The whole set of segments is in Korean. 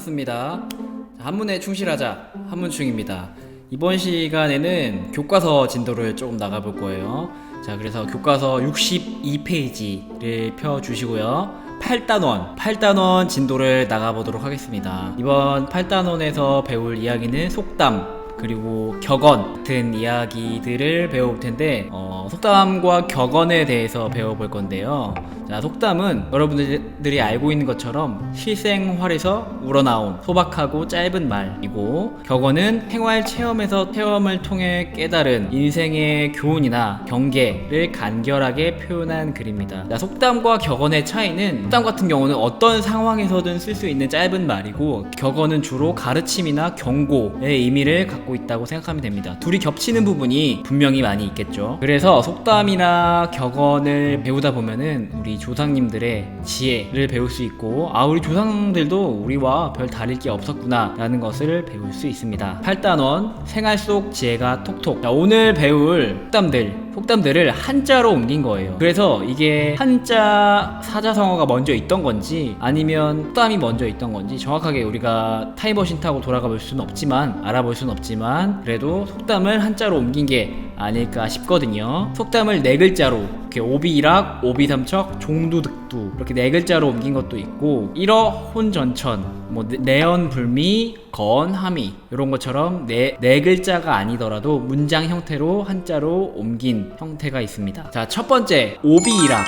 반갑습니다. 한문에 충실하자 한문충입니다. 이번 시간에는 교과서 진도를 조금 나가볼 거예요. 자, 그래서 교과서 62페이지를 펴주시고요. 8단원 진도를 나가보도록 하겠습니다. 이번 8단원에서 배울 이야기는 속담 그리고 격언 같은 이야기들을 배워볼 텐데 속담과 격언에 대해서 배워볼 건데요. 자, 속담은 여러분들이 알고 있는 것처럼 실생활에서 우러나온 소박하고 짧은 말이고, 격언은 생활 체험에서 체험을 통해 깨달은 인생의 교훈이나 경계를 간결하게 표현한 글입니다. 자, 속담과 격언의 차이는, 속담 같은 경우는 어떤 상황에서든 쓸 수 있는 짧은 말이고, 격언은 주로 가르침이나 경고의 의미를 갖고 있다고 생각하면 됩니다. 둘이 겹치는 부분이 분명히 많이 있겠죠. 그래서 속담이나 격언을 배우다 보면은 우리 조상님들의 지혜를 배울 수 있고, 우리 조상들도 우리와 별 다를 게 없었구나 라는 것을 배울 수 있습니다. 8단원 생활 속 지혜가 톡톡. 자, 오늘 배울 속담들을 한자로 옮긴 거예요. 그래서 이게 한자 사자성어가 먼저 있던 건지 아니면 속담이 먼저 있던 건지 정확하게 우리가 타임머신 타고 돌아가 볼 수는 없지만, 알아볼 수는 없지만, 그래도 속담을 한자로 옮긴 게 아닐까 싶거든요. 속담을 네 글자로, 이렇게 오비일학, 오비삼척, 종두득두 이렇게 네 글자로 옮긴 것도 있고, 일어, 혼전천, 내언불미, 거언함의 이런 것처럼 네 글자가 아니더라도 문장 형태로 한자로 옮긴 형태가 있습니다. 자, 첫 번째 오비일학.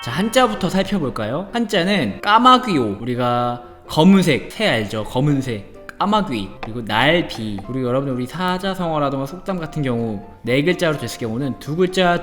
자, 한자부터 살펴볼까요? 한자는 까마귀오, 우리가 검은색 새 알죠? 검은색 까마귀, 그리고 날비, 그리고 여러분들 우리 사자성어라던가 속담 같은 경우 네 글자로 됐을 경우는 두 글자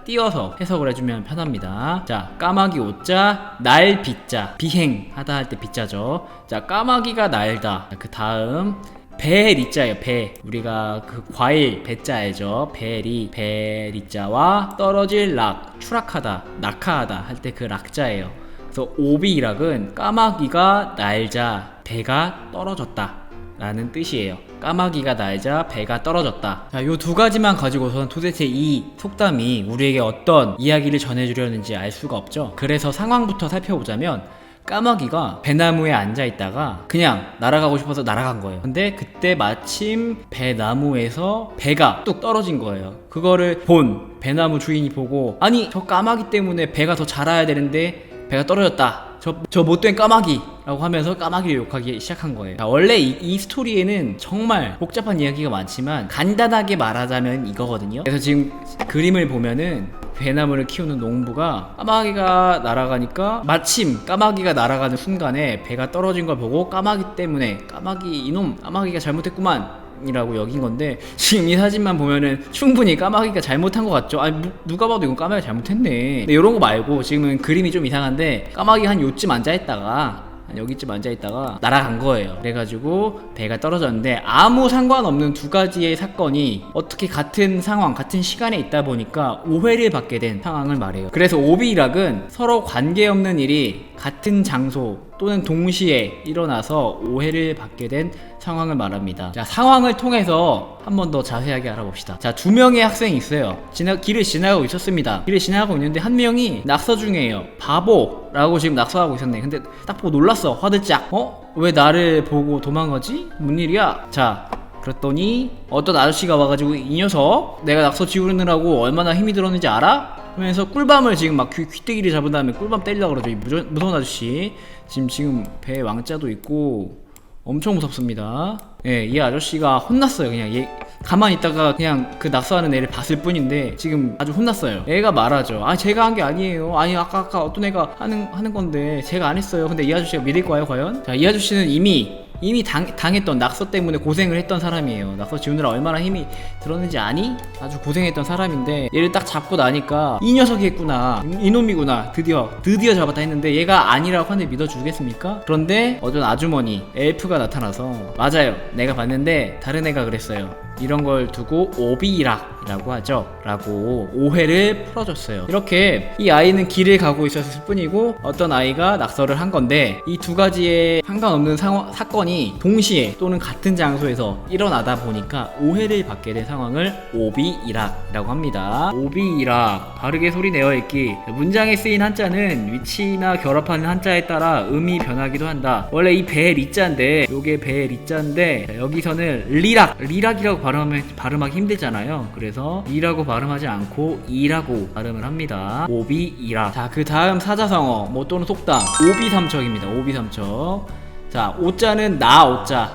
띄어서 해석을 해주면 편합니다. 자, 까마귀 오자, 날비자, 비행하다 할 때 비자죠. 자, 까마귀가 날다. 그 다음 배리자예요. 배, 우리가 그 과일 배자 알죠? 배리자와 떨어질 락, 추락하다, 낙하하다 할 때 그 락자예요. 그래서 오비락은 까마귀가 날자 배가 떨어졌다 라는 뜻이에요. 까마귀가 날자 배가 떨어졌다. 자, 요 두 가지만 가지고서는 도대체 이 속담이 우리에게 어떤 이야기를 전해주려는지 알 수가 없죠. 그래서 상황부터 살펴보자면, 까마귀가 배나무에 앉아있다가 그냥 날아가고 싶어서 날아간 거예요. 근데 그때 마침 배나무에서 배가 뚝 떨어진 거예요. 그거를 본 배나무 주인이 보고, 아니 저 까마귀 때문에 배가 더 자라야 되는데 배가 떨어졌다, 저 못된 까마귀 라고 하면서 까마귀를 욕하기 시작한 거예요. 자, 원래 이 스토리에는 정말 복잡한 이야기가 많지만 간단하게 말하자면 이거거든요. 그래서 지금 그림을 보면은 배나무를 키우는 농부가 까마귀가 날아가니까, 마침 까마귀가 날아가는 순간에 배가 떨어진 걸 보고 까마귀 때문에 까마귀가 잘못했구만 이라고 여긴 건데, 지금 이 사진만 보면은 충분히 까마귀가 잘못한 것 같죠? 누가 봐도 이건 까마귀가 잘못했네. 근데 이런 거 말고 지금은 그림이 좀 이상한데, 까마귀 한 요쯤 앉아있다가 여기쯤 앉아있다가 날아간 거예요. 그래가지고 배가 떨어졌는데, 아무 상관없는 두 가지의 사건이 어떻게 같은 상황, 같은 시간에 있다 보니까 오해를 받게 된 상황을 말해요. 그래서 오비락은 서로 관계없는 일이 같은 장소 또는 동시에 일어나서 오해를 받게 된 상황을 말합니다. 자, 상황을 통해서 한 번 더 자세하게 알아봅시다. 자, 두 명의 학생이 있어요. 길을 지나가고 있었습니다. 길을 지나가고 있는데 한 명이 낙서 중이에요. 바보라고 지금 낙서하고 있었네. 근데 딱 보고 놀랐어. 화들짝. 왜 나를 보고 도망가지? 뭔 일이야? 자, 그랬더니 어떤 아저씨가 와가지고, 이 녀석 내가 낙서 지우느라고 얼마나 힘이 들었는지 알아? 하면서 꿀밤을 지금 막 귀때기를 잡은 다음에 꿀밤 때리려고 그러죠. 이 무서운 아저씨. 지금 배에 왕자도 있고 엄청 무섭습니다. 예, 이 아저씨가 혼났어요. 그냥 얘 가만히 있다가 그냥 그 낙서하는 애를 봤을 뿐인데 지금 아주 혼났어요. 애가 말하죠. 제가 한 게 아니에요. 아까 어떤 애가 하는 건데 제가 안 했어요. 근데 이 아저씨가 믿을 거예요, 과연? 자, 이 아저씨는 이미 당했던 낙서 때문에 고생을 했던 사람이에요. 낙서 지우느라 얼마나 힘이 들었는지 아니? 아주 고생했던 사람인데, 얘를 딱 잡고 나니까 이 녀석이 했구나, 이놈이구나, 드디어 잡았다 했는데, 얘가 아니라고 하는데 믿어주겠습니까? 그런데 어떤 아주머니 엘프가 나타나서, 맞아요, 내가 봤는데 다른 애가 그랬어요. 이런 걸 두고 오비락 라고 하죠 라고 오해를 풀어줬어요. 이렇게 이 아이는 길을 가고 있었을 뿐이고 어떤 아이가 낙서를 한 건데, 이 두 가지의 상관없는 사건이 동시에 또는 같은 장소에서 일어나다 보니까 오해를 받게 된 상황을 오비일학이라고 합니다. 오비일학, 바르게 소리내어 읽기. 문장에 쓰인 한자는 위치나 결합하는 한자에 따라 음이 변하기도 한다. 원래 이 배 리자인데, 요게 배 리자인데 여기서는 리락이라고 발음하기 힘들잖아요. 그래서 리라고 발음하지 않고 이라고 발음을 합니다. 오비일학. 자, 그 다음 사자성어 뭐 또는 속담, 오비삼척입니다. 오비삼척. 자, 오자는 나 오자,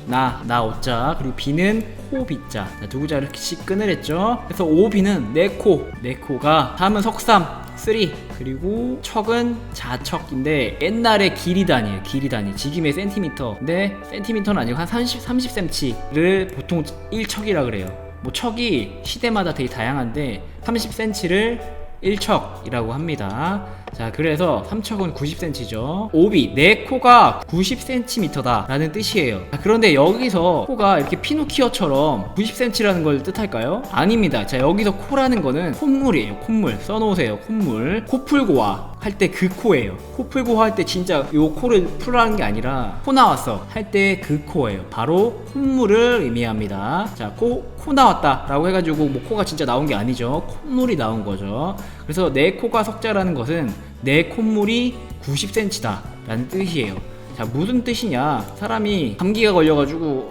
나 오자, 그리고 비는 코 비자. 자, 두 글자를 이렇게씩 끈을 했죠. 그래서 오비는 내 코가, 다음은 석삼, 쓰리, 그리고 척은 자척인데 옛날에 길이단이에요. 길이단위. 지금의 센티미터. 근데 센티미터는 아니고 한 30cm를 보통 1척이라 그래요. 뭐 척이 시대마다 되게 다양한데 30cm를 1척이라고 합니다. 자, 그래서 3척은 90cm죠. 오비, 내 코가 90cm다 라는 뜻이에요. 자, 그런데 여기서 코가 이렇게 피노키오처럼 90cm라는 걸 뜻할까요? 아닙니다. 자, 여기서 코라는 거는 콧물이에요. 콧물 써놓으세요. 콧물. 코 풀고 와 할 때 그 코예요. 코 풀고 와 할 때 진짜 요 코를 풀라는 게 아니라 코 나왔어 할 때 그 코예요. 바로 콧물을 의미합니다. 자, 코 나왔다 라고 해가지고 뭐 코가 진짜 나온 게 아니죠. 콧물이 나온 거죠. 그래서 내 코가 석자라는 것은 내 콧물이 90cm다 라는 뜻이에요. 자, 무슨 뜻이냐, 사람이 감기가 걸려가지고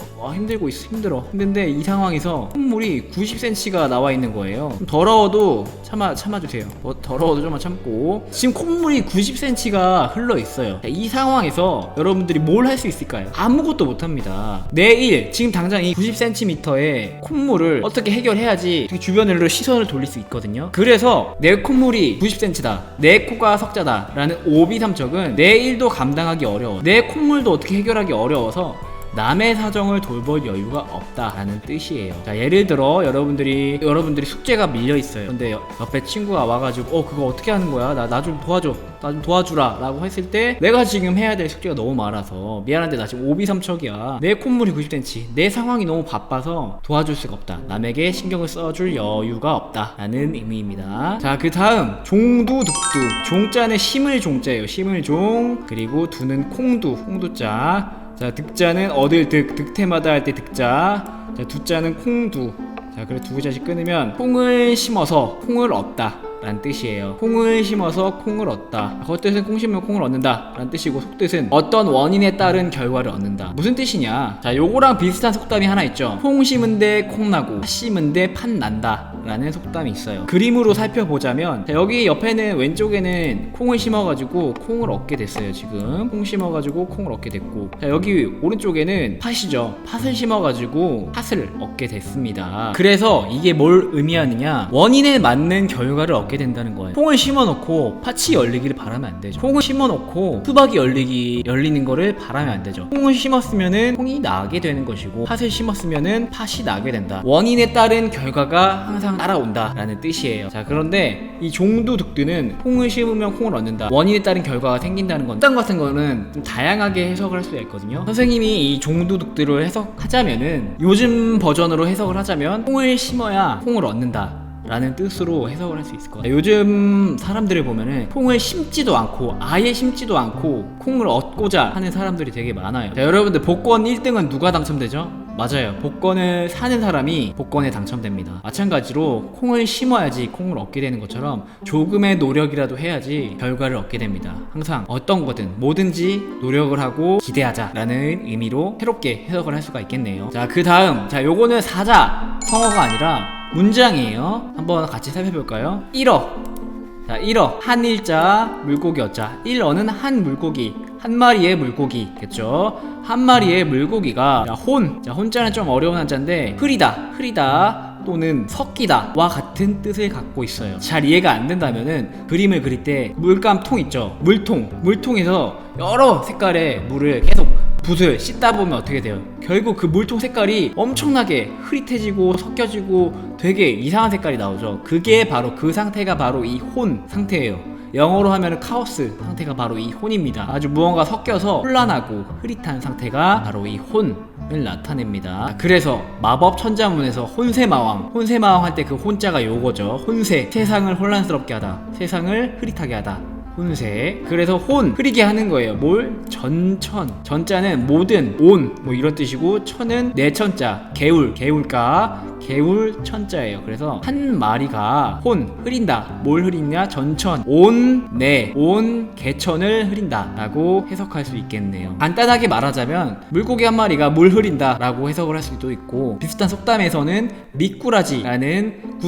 힘든데 이 상황에서 콧물이 90cm가 나와 있는 거예요. 좀 더러워도 참아주세요. 더러워도 좀만 참고. 지금 콧물이 90cm가 흘러 있어요. 자, 이 상황에서 여러분들이 뭘 할 수 있을까요? 아무것도 못합니다. 내일 지금 당장 이 90cm의 콧물을 어떻게 해결해야지 주변으로 시선을 돌릴 수 있거든요. 그래서 내 콧물이 90cm다, 내 코가 석자다 라는 오비삼척은 내일도 감당하기 어려워, 내 콧물도 어떻게 해결하기 어려워서 남의 사정을 돌볼 여유가 없다라는 뜻이에요. 자, 예를 들어 여러분들이 숙제가 밀려 있어요. 근데 옆에 친구가 와가지고 그거 어떻게 하는 거야? 나 좀 도와줘. 나 좀 도와주라 라고 했을 때, 내가 지금 해야 될 숙제가 너무 많아서 미안한데 나 지금 오비삼척이야, 내 콧물이 90cm, 내 상황이 너무 바빠서 도와줄 수가 없다, 남에게 신경을 써줄 여유가 없다 라는 의미입니다. 자, 그 다음 종두득두. 종자는 심을 종자예요. 심을 종. 그리고 두는 홍두자. 자, 득자는 얻을 득템하다 할 때 득자. 자, 두자는 콩두. 자, 그래 두 글자씩 끊으면 콩을 심어서 콩을 얻다 라는 뜻이에요. 콩을 심어서 콩을 얻다. 겉뜻은 콩 심으면 콩을 얻는다 라는 뜻이고, 속뜻은 어떤 원인에 따른 결과를 얻는다. 무슨 뜻이냐, 자, 요거랑 비슷한 속담이 하나 있죠. 콩 심은데 콩 나고 팥 심은데 팥 난다 라는 속담이 있어요. 그림으로 살펴보자면, 자, 여기 옆에는 왼쪽에는 콩을 심어가지고 콩을 얻게 됐어요. 지금 콩 심어가지고 콩을 얻게 됐고, 자, 여기 오른쪽에는 팥이죠. 팥을 심어가지고 팥을 얻게 됐습니다. 그래서 이게 뭘 의미하느냐, 원인에 맞는 결과를 얻게 된다는 거예요. 콩을 심어놓고 팥이 열리기를 바라면 안 되죠. 콩을 심어놓고 수박이 열리는 거를 바라면 안 되죠. 콩을 심었으면은 콩이 나게 되는 것이고, 팥을 심었으면은 팥이 나게 된다. 원인에 따른 결과가 항상 따라온다 라는 뜻이에요. 자, 그런데 이 종두득두는 콩을 심으면 콩을 얻는다, 원인에 따른 결과가 생긴다는 건, 속담 같은 거는 좀 다양하게 해석을 할 수가 있거든요. 선생님이 이 종두득두를 해석하자면은, 요즘 버전으로 해석을 하자면 콩을 심어야 콩을 얻는다 라는 뜻으로 해석을 할 수 있을 것 같아요. 요즘 사람들을 보면은 콩을 심지도 않고, 아예 심지도 않고 콩을 얻고자 하는 사람들이 되게 많아요. 자, 여러분들 복권 1등은 누가 당첨되죠? 맞아요. 복권을 사는 사람이 복권에 당첨됩니다. 마찬가지로 콩을 심어야지 콩을 얻게 되는 것처럼 조금의 노력이라도 해야지 결과를 얻게 됩니다. 항상 어떤 거든 뭐든지 노력을 하고 기대하자 라는 의미로 새롭게 해석을 할 수가 있겠네요. 자, 그 다음, 자, 요거는 사자 성어가 아니라 문장이에요. 한번 같이 살펴볼까요? 1어. 자, 1어. 한일자 물고기 어자. 1어는 한 물고기, 한 마리의 물고기겠죠. 한 마리의 물고기가, 자, 혼자는 좀 어려운 한자인데 흐리다 또는 섞이다 와 같은 뜻을 갖고 있어요. 잘 이해가 안 된다면은 그림을 그릴 때 물감통 있죠. 물통에서 여러 색깔의 물을 계속 붓을 씻다 보면 어떻게 돼요? 결국 그 물통 색깔이 엄청나게 흐릿해지고 섞여지고 되게 이상한 색깔이 나오죠. 그게 바로, 그 상태가 바로 이 혼 상태예요. 영어로 하면 카오스 상태가 바로 이 혼입니다. 아주 무언가 섞여서 혼란하고 흐릿한 상태가 바로 이 혼 을 나타냅니다. 그래서 마법 천자문에서 혼세마왕 할 때 그 혼자가 요거죠. 혼세, 세상을 혼란스럽게 하다, 세상을 흐릿하게 하다, 혼세. 그래서 흐리게 하는 거예요. 뭘? 전자는 모든, 온 뭐 이런 뜻이고, 천은 내천자, 개울가, 개울 천자예요. 그래서 한 마리가 흐린다. 뭘 흐리냐? 전천, 온 개천을 흐린다 라고 해석할 수 있겠네요. 간단하게 말하자면 물고기 한 마리가 물 흐린다 라고 해석을 할 수도 있고, 비슷한 속담에서는 미꾸라지라는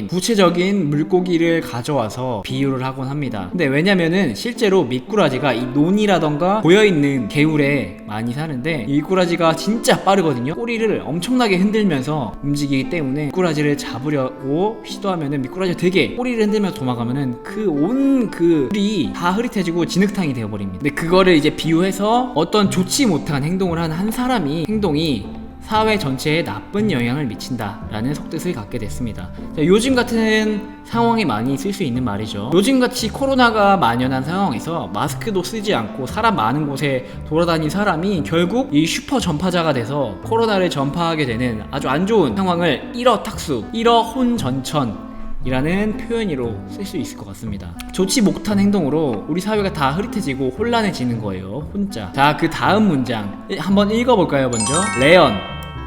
구체적인 물고기를 가져와서 비유를 하곤 합니다. 근데 왜냐면은 실제로 미꾸라지가 이 논이라던가 고여있는 개울에 많이 사는데, 이 미꾸라지가 진짜 빠르거든요. 꼬리를 엄청나게 흔들면서 움직이기 때문에 미꾸라지를 잡으려고 시도하면은 미꾸라지가 되게 꼬리를 흔들면서 도망가면은 그 물이 다 흐릿해지고 진흙탕이 되어버립니다. 근데 그거를 이제 비유해서 어떤 좋지 못한 행동을 한 사람이 행동이 사회 전체에 나쁜 영향을 미친다라는 속뜻을 갖게 됐습니다. 자, 요즘 같은 상황에 많이 쓸 수 있는 말이죠. 요즘같이 코로나가 만연한 상황에서 마스크도 쓰지 않고 사람 많은 곳에 돌아다닌 사람이 결국 이 슈퍼 전파자가 돼서 코로나를 전파하게 되는 아주 안 좋은 상황을 일어혼전천 이라는 표현으로 쓸 수 있을 것 같습니다. 좋지 못한 행동으로 우리 사회가 다 흐릿해지고 혼란해지는 거예요. 혼자. 자, 그 다음 문장 한번 읽어볼까요? 먼저 레언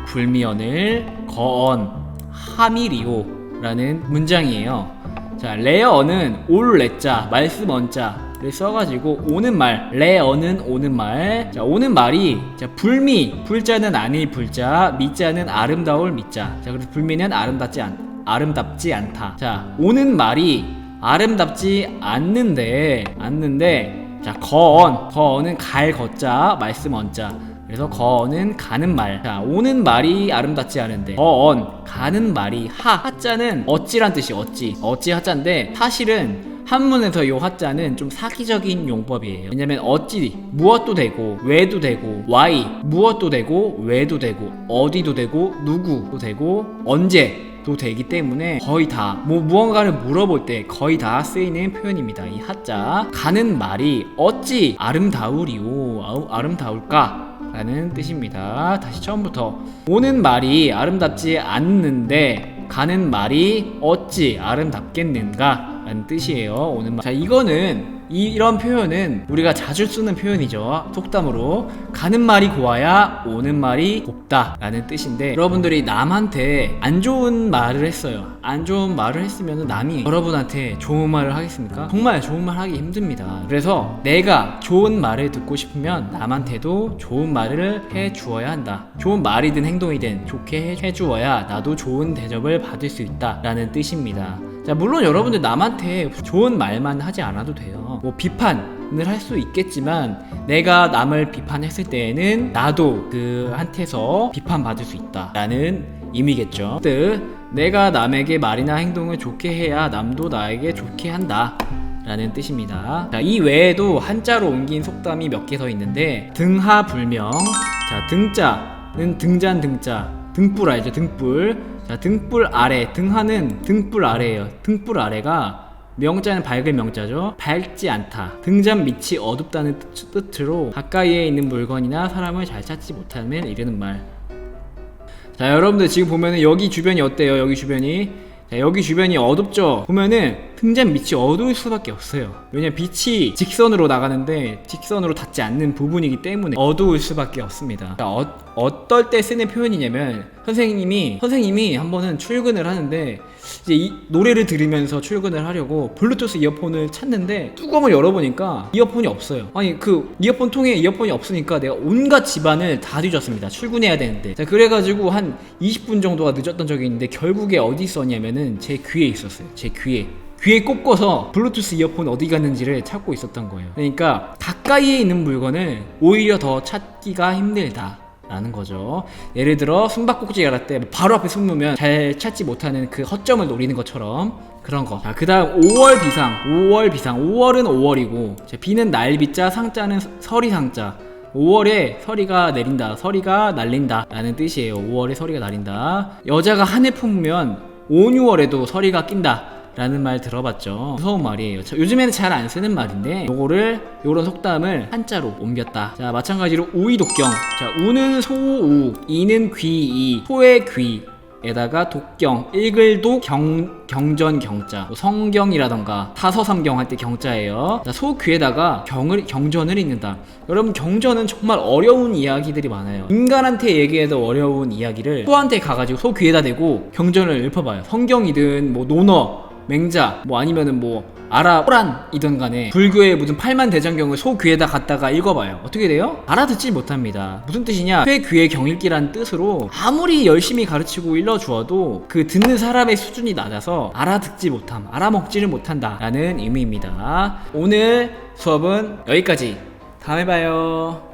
불미언을 거언 하미리오 라는 문장이에요. 자, 레언은 올 레자 말씀 언자를 써가지고 오는 말, 레언은 오는 말. 자, 오는 말이 자, 불자는 아닐 불자, 미자는 아름다울 미자. 자, 그래서 불미는 아름답지 않다. 자, 오는 말이 아름답지 않는데 자, 거언은 갈 거자 말씀 언자. 그래서 거언은 가는 말. 자, 오는 말이 아름답지 않은데 거언 가는 말이 하자는 어찌란 뜻이 어찌 하자인데, 사실은 한문에서 요 하자는 좀 사기적인 용법이에요. 왜냐면 어찌 무엇도 되고 왜도 되고 why 무엇도 되고 왜도 되고 어디도 되고 누구도 되고 언제도 되기 때문에 거의 다 무언가를 물어볼 때 거의 다 쓰이는 표현입니다. 이 하자. 가는 말이 어찌 아름다울까 라는 뜻입니다. 다시 처음부터. 오는 말이 아름답지 않는데 가는 말이 어찌 아름답겠는가 라는 뜻이에요. 오는 말. 자, 이런 표현은 우리가 자주 쓰는 표현이죠. 속담으로 가는 말이 고와야 오는 말이 곱다 라는 뜻인데, 여러분들이 남한테 안 좋은 말을 했어요. 안 좋은 말을 했으면 남이 여러분한테 좋은 말을 하겠습니까? 정말 좋은 말 하기 힘듭니다. 그래서 내가 좋은 말을 듣고 싶으면 남한테도 좋은 말을 해주어야 한다. 좋은 말이든 행동이든 좋게 해주어야 나도 좋은 대접을 받을 수 있다 라는 뜻입니다. 자, 물론 여러분들 남한테 좋은 말만 하지 않아도 돼요. 뭐 비판을 할 수 있겠지만 내가 남을 비판했을 때에는 나도 그한테서 비판받을 수 있다 라는 의미겠죠. 내가 남에게 말이나 행동을 좋게 해야 남도 나에게 좋게 한다 라는 뜻입니다. 자, 이 외에도 한자로 옮긴 속담이 몇 개 더 있는데, 등하불명. 자, 등자는 등잔 등자, 등불 알죠? 등불. 자, 등불 아래. 등하는 등불 아래예요. 등불 아래가 명자는 밝을 명자죠. 밝지 않다. 등잔 밑이 어둡다는 뜻으로 가까이에 있는 물건이나 사람을 잘 찾지 못하면 이르는 말. 자, 여러분들 지금 보면은 여기 주변이 어때요? 여기 주변이. 자, 여기 주변이 어둡죠? 보면은 등잔 밑이 어두울 수밖에 없어요. 왜냐면 빛이 직선으로 나가는데 직선으로 닿지 않는 부분이기 때문에 어두울 수밖에 없습니다. 자, 어떨 때 쓰는 표현이냐면, 선생님이 한 번은 출근을 하는데 이제 이 노래를 들으면서 출근을 하려고 블루투스 이어폰을 찾는데 뚜껑을 열어보니까 이어폰이 없어요. 아니, 그 이어폰 통에 이어폰이 없으니까 내가 온갖 집안을 다 뒤졌습니다. 출근해야 되는데. 자, 그래가지고 한 20분 정도가 늦었던 적이 있는데 결국에 어디 있었냐면은 제 귀에 있었어요. 제 귀에 꽂고서 블루투스 이어폰 어디 갔는지를 찾고 있었던 거예요. 그러니까 가까이에 있는 물건을 오히려 더 찾기가 힘들다 라는 거죠. 예를 들어 숨바꼭질 할 때 바로 앞에 숨으면 잘 찾지 못하는 그 허점을 노리는 것처럼 그런 거. 자, 그 다음 5월 비상. 5월은 5월이고, 비는 날비자, 상자는 서리상자. 5월에 서리가 내린다, 서리가 날린다 라는 뜻이에요. 5월에 서리가 날린다. 여자가 한을 품으면 5, 6월에도 서리가 낀다 라는 말 들어봤죠. 무서운 말이에요. 요즘에는 잘 안 쓰는 말인데 요런 속담을 한자로 옮겼다. 자, 마찬가지로 우이독경. 자, 우는 소우, 이는 귀이, 소의 귀 에다가 독경, 읽을 독, 경전 경자, 뭐 성경이라던가 타서삼경 할 때 경자예요. 자, 소 귀에다가 경전을 읽는다. 여러분, 경전은 정말 어려운 이야기들이 많아요. 인간한테 얘기해도 어려운 이야기를 소한테 가가지고 소 귀에다 대고 경전을 읊어봐요. 성경이든 뭐 논어, 맹자, 뭐 아니면은 뭐 호란이든 간에 불교의 무슨 팔만대장경을 소 귀에다 갖다가 읽어봐요. 어떻게 돼요? 알아듣질 못합니다. 무슨 뜻이냐? 쇠 귀의 경읽기라는 뜻으로 아무리 열심히 가르치고 일러주어도 그 듣는 사람의 수준이 낮아서 알아듣지 못함, 알아먹지를 못한다 라는 의미입니다. 오늘 수업은 여기까지. 다음에 봐요.